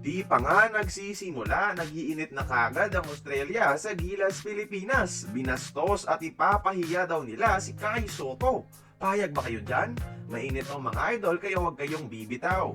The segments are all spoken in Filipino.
Di pa nga nagsisimula, nag-iinit na kagad ang Australia sa Gilas, Pilipinas. Binastos at ipapahiya daw nila si Kai Sotto. Payag ba kayo dyan? Mainit ang mga idol kaya huwag kayong bibitaw.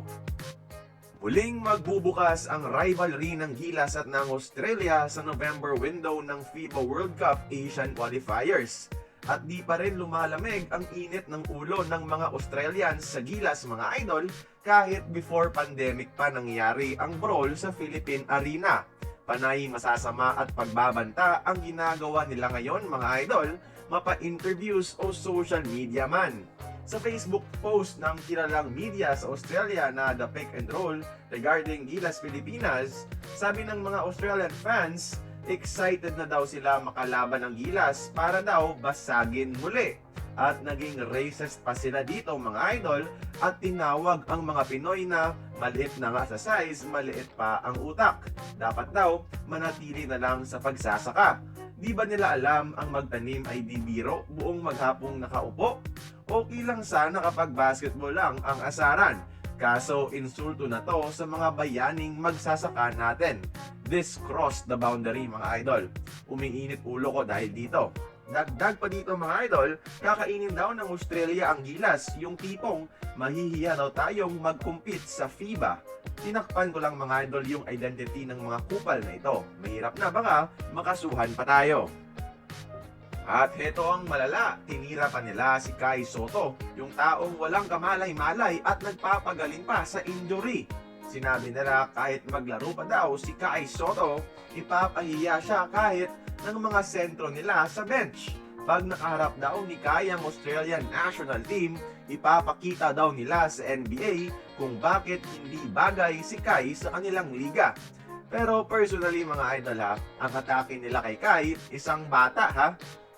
Muling magbubukas ang rivalry ng Gilas at ng Australia sa November window ng FIBA World Cup Asian Qualifiers. At di pa rin lumalamig ang init ng ulo ng mga Australians sa Gilas mga idol kahit before pandemic pa nangyari ang brawl sa Philippine Arena. Panay masasama at pagbabanta ang ginagawa nila ngayon mga idol, mapa-interviews o social media man. Sa Facebook post ng kilalang media sa Australia na The Pick and Roll regarding Gilas Pilipinas, sabi ng mga Australian fans, excited na daw sila makalaban ng Gilas para daw basagin muli. At naging racist pa sila dito mga idol at tinawag ang mga Pinoy na maliit na nga sa size, maliit pa ang utak. Dapat daw manatili na lang sa pagsasaka. Di ba nila alam ang magtanim ay di biro, buong maghapong nakaupo? Okay lang sana kapag basketball lang ang asaran. Kaso insulto na to sa mga bayaning magsasaka natin. This crossed the boundary mga idol. Umiinit ulo ko dahil dito. Dagdag pa dito mga idol, kakainin daw ng Australia ang Gilas, yung tipong mahihiya daw tayong mag-compete sa FIBA. Tinakpan ko lang mga idol yung identity ng mga kupal na ito. Mahirap na baka makasuhan pa tayo. At heto ang malala, tinira pa nila si Kai Sotto, yung taong walang kamalay-malay at nagpapagaling pa sa injury. Sinabi nila kahit maglaro pa daw si Kai Sotto, ipapahiya siya kahit ng mga sentro nila sa bench. Pag nakaharap daw ni Kai ang Australian national team, ipapakita daw nila sa NBA kung bakit hindi bagay si Kai sa kanilang liga. Pero personally mga idol ha, ang atake nila kay Kai, isang bata ha,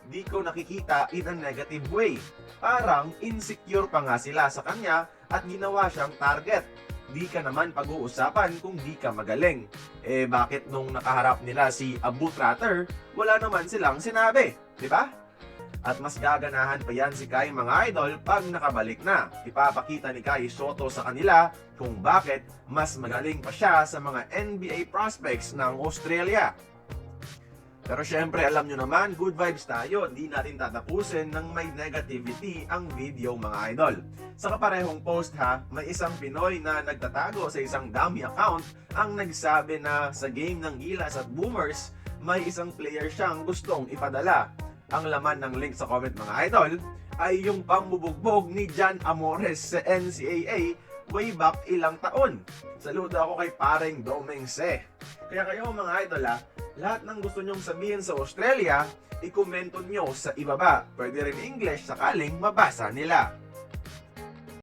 di ko nakikita in a negative way. Parang insecure pa nga sila sa kanya at ginawa siyang target. Di ka naman pag-uusapan kung di ka magaling. Eh bakit nung nakaharap nila si Abu Tratter, wala naman silang sinabi, di ba? At mas gaganahan pa yan si Kai mga idol pag nakabalik na. Ipapakita ni Kai Sotto sa kanila kung bakit mas magaling pa siya sa mga NBA prospects ng Australia. Pero syempre alam nyo naman, good vibes tayo, di natin tatapusin ng may negativity ang video mga idol. Sa kaparehong post ha, may isang Pinoy na nagtatago sa isang dummy account ang nagsabi na sa game ng Gilas at Boomers, may isang player siyang gustong ipadala. Ang laman ng link sa comment mga idol ay yung pambubugbog ni Jan Amores sa NCAA way back ilang taon. Saludo ako kay paring Domeng Se. Kaya kayo mga idol ha, lahat ng gusto nyong sabihin sa Australia, i-komento nyo sa ibaba. Pwede rin English sakaling mabasa nila.